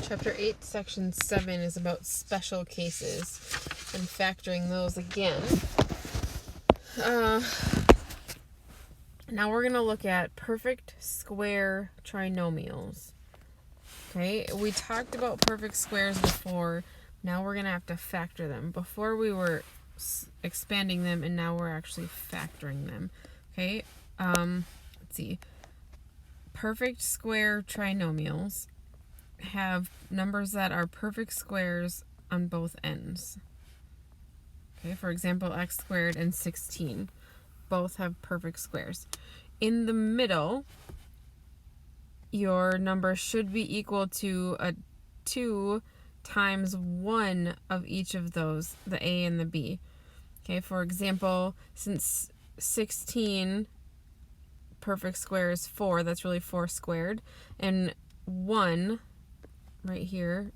Chapter 8, Section 7 is about special cases and factoring those again. Now we're going to look at perfect square trinomials. Okay, we talked about perfect squares before. Now we're going to have to factor them. Before we were expanding them, and now we're actually factoring them. Okay, let's see. Perfect square trinomials have numbers that are perfect squares on both ends. Okay, for example, x squared and 16 both have perfect squares. In the middle, your number should be equal to a 2 times 1 of each of those, the a and the b. Okay, for example, since 16 perfect square is 4, that's really 4 squared, and 1 right here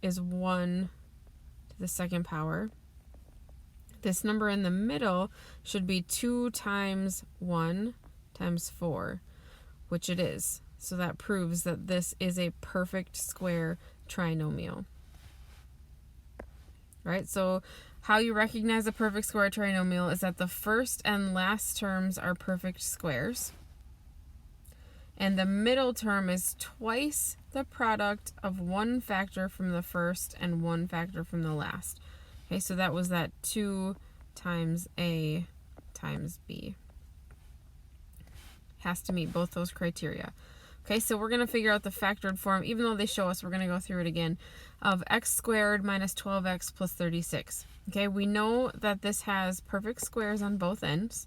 is 1 to the second power. This number in the middle should be 2 times 1 times 4, which it is. So that proves that this is a perfect square trinomial. Right? So how you recognize a perfect square trinomial is that the first and last terms are perfect squares. And the middle term is twice the product of one factor from the first and one factor from the last. Okay, so that was that 2 times a times b. Has to meet both those criteria. Okay, so we're going to figure out the factored form, even though they show us, we're going to go through it again, of x squared minus 12x plus 36. Okay, we know that this has perfect squares on both ends,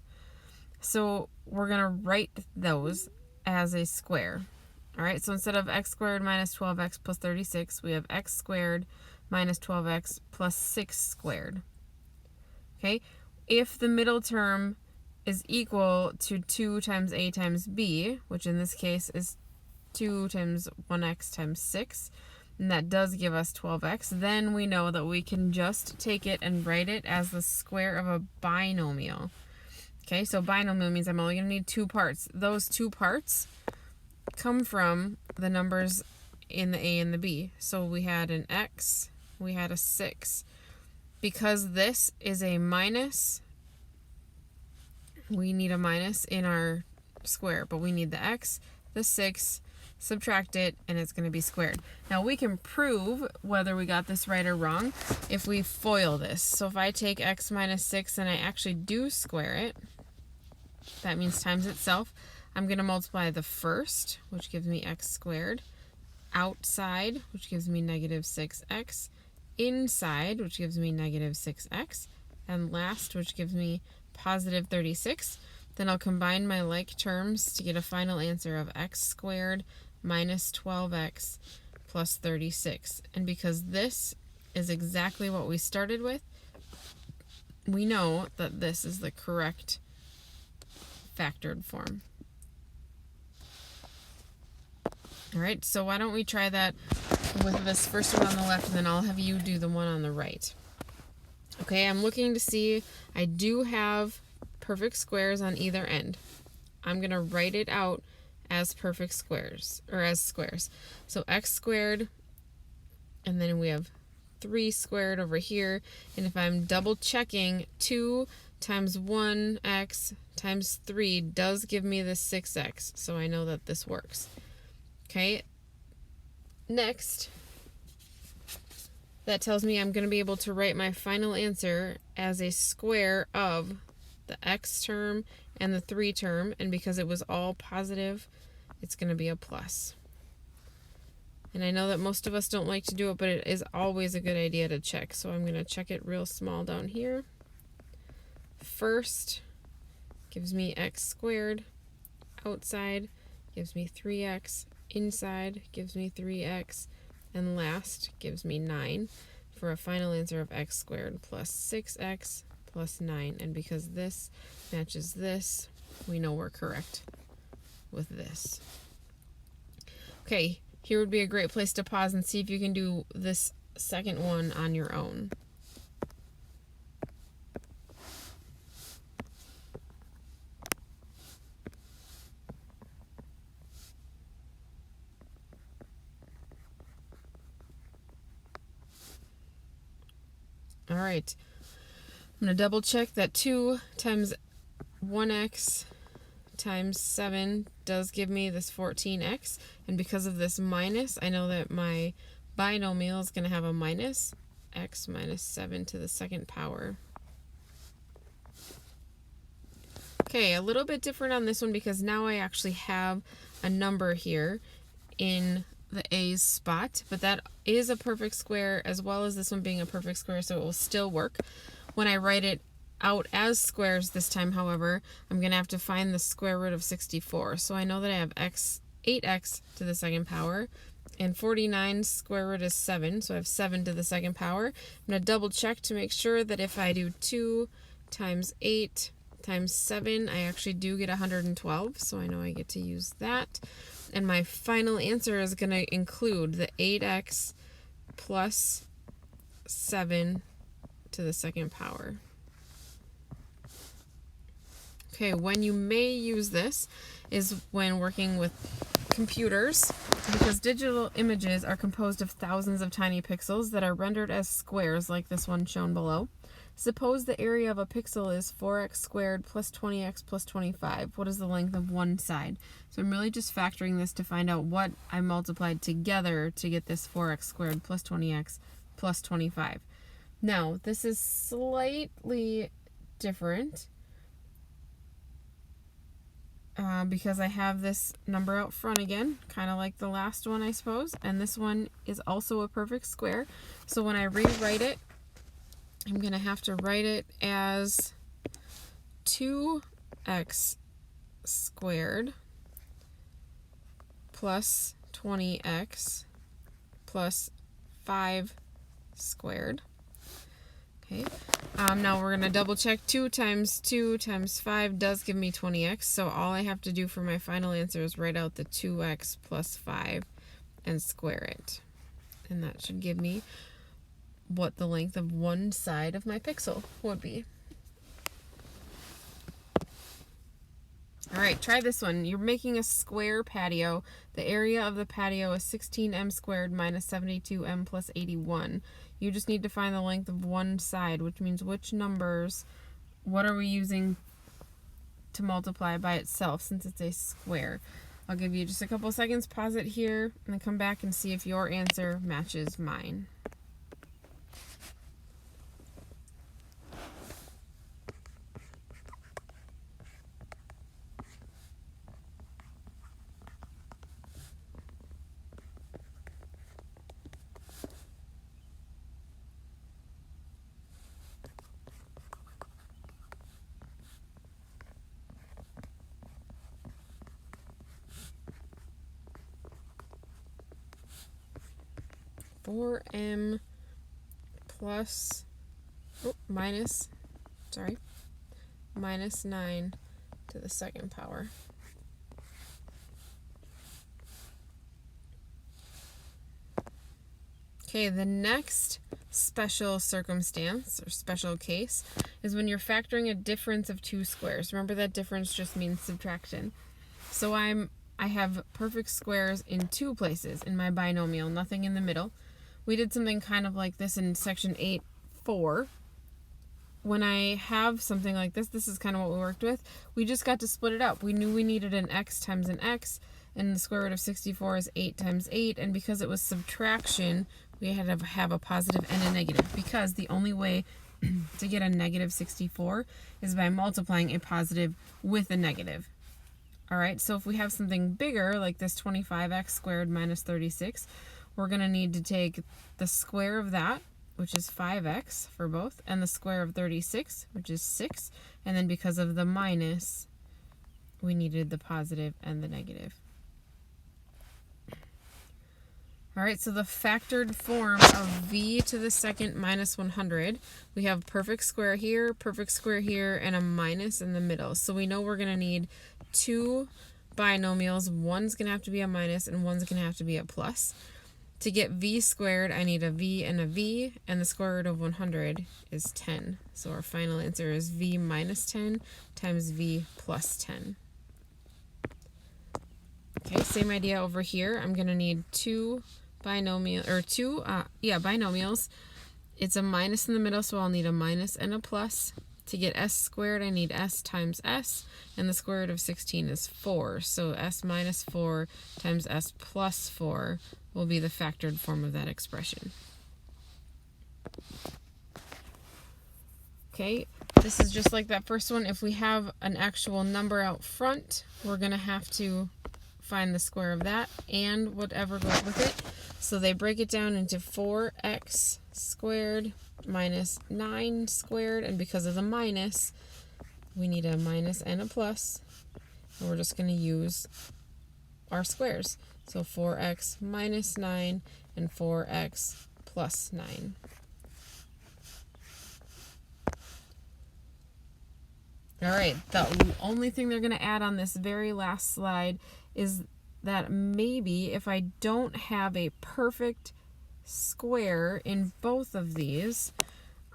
so we're going to write those as a square. All right, so instead of x squared minus 12x plus 36, we have x squared minus 12x plus 6 squared. Okay, if the middle term is equal to 2 times a times b, which in this case is 2 times 1x times 6, and that does give us 12x, then we know that we can just take it and write it as the square of a binomial. Okay, so binomial means I'm only going to need 2 parts. Those 2 parts come from the numbers in the a and the b. So we had an x, we had a 6. Because this is a minus, we need a minus in our square, but we need the x, the 6, subtract it, and it's going to be squared. Now we can prove whether we got this right or wrong if we FOIL this. So if I take x minus 6 and I actually do square it, that means times itself. I'm going to multiply the first, which gives me x squared, outside, which gives me negative 6x, inside, which gives me negative 6x, and last, which gives me positive 36. Then I'll combine my like terms to get a final answer of x squared minus 12x plus 36. And because this is exactly what we started with, we know that this is the correct factored form. All right, so why don't we try that with this first one on the left, and then I'll have you do the one on the right. Okay, I'm looking to see, I do have perfect squares on either end. I'm going to write it out as perfect squares, or as squares. So x squared, and then we have 3 squared over here, and if I'm double checking, 2 times 1x times 3 does give me the 6x, so I know that this works. Okay, next, that tells me I'm going to be able to write my final answer as a square of the x term and the 3 term, and because it was all positive, it's going to be a plus. And I know that most of us don't like to do it, but it is always a good idea to check. So I'm going to check it real small down here. First gives me x squared, outside gives me 3x, inside gives me 3x, and last gives me 9 for a final answer of x squared plus 6x plus 9. And because this matches this, we know we're correct with this. Okay, here would be a great place to pause and see if you can do this second one on your own. All right. I'm going to double check that 2 times 1x times 7 does give me this 14x. And because of this minus, I know that my binomial is going to have a minus x minus 7 to the second power. Okay, a little bit different on this one because now I actually have a number here in the a's spot, but that is a perfect square as well as this one being a perfect square, so it will still work. When I write it out as squares this time, however, I'm going to have to find the square root of 64. So I know that I have 8x to the second power, and 49's square root is 7, so I have 7 to the second power. I'm going to double check to make sure that if I do 2 times 8 times 7, I actually do get 112, so I know I get to use that. And my final answer is going to include the 8x plus 7 to the second power. Okay, when you may use this is when working with computers, because digital images are composed of thousands of tiny pixels that are rendered as squares like this one shown below. Suppose the area of a pixel is 4x squared plus 20x plus 25. What is the length of one side? So I'm really just factoring this to find out what I multiplied together to get this 4x squared plus 20x plus 25. Now, this is slightly different because I have this number out front again, kind of like the last one, I suppose. And this one is also a perfect square. So when I rewrite it, I'm going to have to write it as 2x squared plus 20x plus 5 squared. Okay. Now we're going to double check 2 times 2 times 5 does give me 20x. So all I have to do for my final answer is write out the 2x plus 5 and square it. And that should give me what the length of one side of my pixel would be. All right, try this one. You're making a square patio. The area of the patio is 16m squared minus 72m plus 81. You just need to find the length of one side, which means which numbers, what are we using to multiply by itself since it's a square. I'll give you just a couple seconds, pause it here, and then come back and see if your answer matches mine. (4m plus minus 9 to the second power. Okay, the next special circumstance or special case is when you're factoring a difference of two squares. Remember that difference just means subtraction. So I have perfect squares in two places in my binomial, nothing in the middle. We did something kind of like this in section 8.4. When I have something like this, this is kind of what we worked with. We just got to split it up. We knew we needed an x times an x, and the square root of 64 is 8 times 8. And because it was subtraction, we had to have a positive and a negative, because the only way to get a negative 64 is by multiplying a positive with a negative. All right, so if we have something bigger, like this 25x squared minus 36, we're going to need to take the square of that, which is 5x for both, and the square of 36, which is 6. And then because of the minus, we needed the positive and the negative. All right, so the factored form of v to the second minus 100, we have perfect square here, and a minus in the middle. So we know we're going to need two binomials. One's going to have to be a minus, and one's going to have to be a plus. To get v squared, I need a v, and the square root of 100 is 10. So our final answer is v minus 10 times v plus 10. Okay, same idea over here. I'm going to need two binomials. It's a minus in the middle, so I'll need a minus and a plus. To get s squared, I need s times s, and the square root of 16 is 4. So s minus 4 times s plus 4 will be the factored form of that expression. Okay, this is just like that first one. If we have an actual number out front, we're going to have to find the square of that and whatever goes with it. So they break it down into 4x squared minus 9 squared, and because of the minus, we need a minus and a plus, and we're just going to use our squares. So 4x minus 9 and 4x plus 9. All right, the only thing they're going to add on this very last slide is that maybe if I don't have a perfect square in both of these,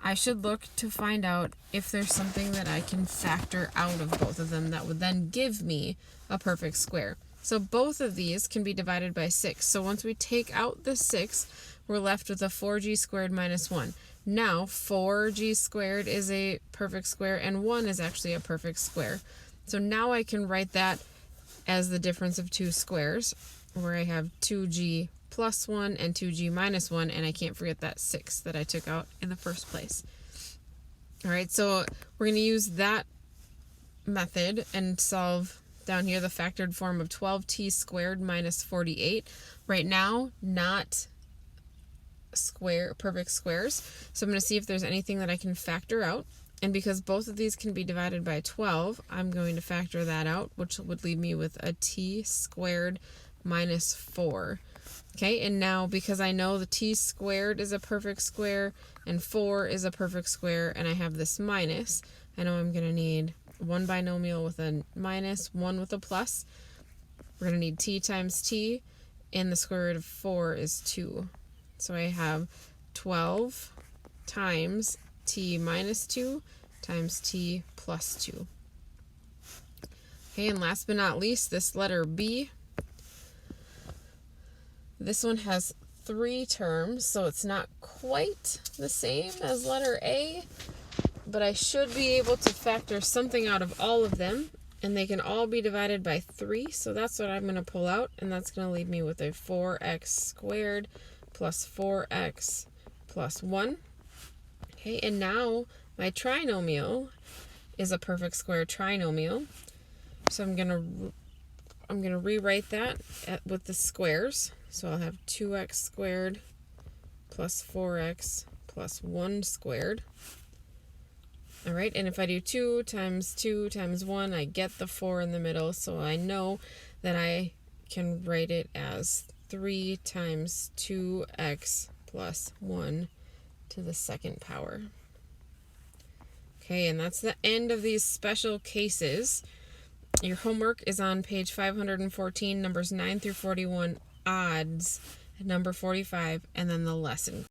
I should look to find out if there's something that I can factor out of both of them that would then give me a perfect square. So both of these can be divided by 6. So once we take out the 6, we're left with a 4g squared minus 1. Now 4g squared is a perfect square and 1 is actually a perfect square. So now I can write that as the difference of two squares, where I have 2g plus 1 and 2g minus 1, and I can't forget that 6 that I took out in the first place. All right, so we're going to use that method and solve down here the factored form of 12t squared minus 48. Right now, not perfect squares, so I'm going to see if there's anything that I can factor out. And because both of these can be divided by 12, I'm going to factor that out, which would leave me with a t squared minus 4. Okay, and now because I know the t squared is a perfect square and 4 is a perfect square, and I have this minus, I know I'm going to need one binomial with a minus, one with a plus. We're going to need t times t, and the square root of 4 is 2. So I have 12 times t minus 2 times t plus 2. Okay, and last but not least, this letter B. This one has 3 terms, so it's not quite the same as letter A, but I should be able to factor something out of all of them, and they can all be divided by 3, so that's what I'm going to pull out, and that's going to leave me with a 4x squared plus 4x plus 1. Okay, and now my trinomial is a perfect square trinomial, so I'm gonna rewrite that with the squares. So I'll have 2x squared plus 4x plus 1 squared. All right, and if I do 2 times 1, I get the 4 in the middle, so I know that I can write it as 3 times 2x plus 1 to the second power. Okay, and that's the end of these special cases. Your homework is on page 514, numbers 9 through 41, odds, number 45, and then the lesson.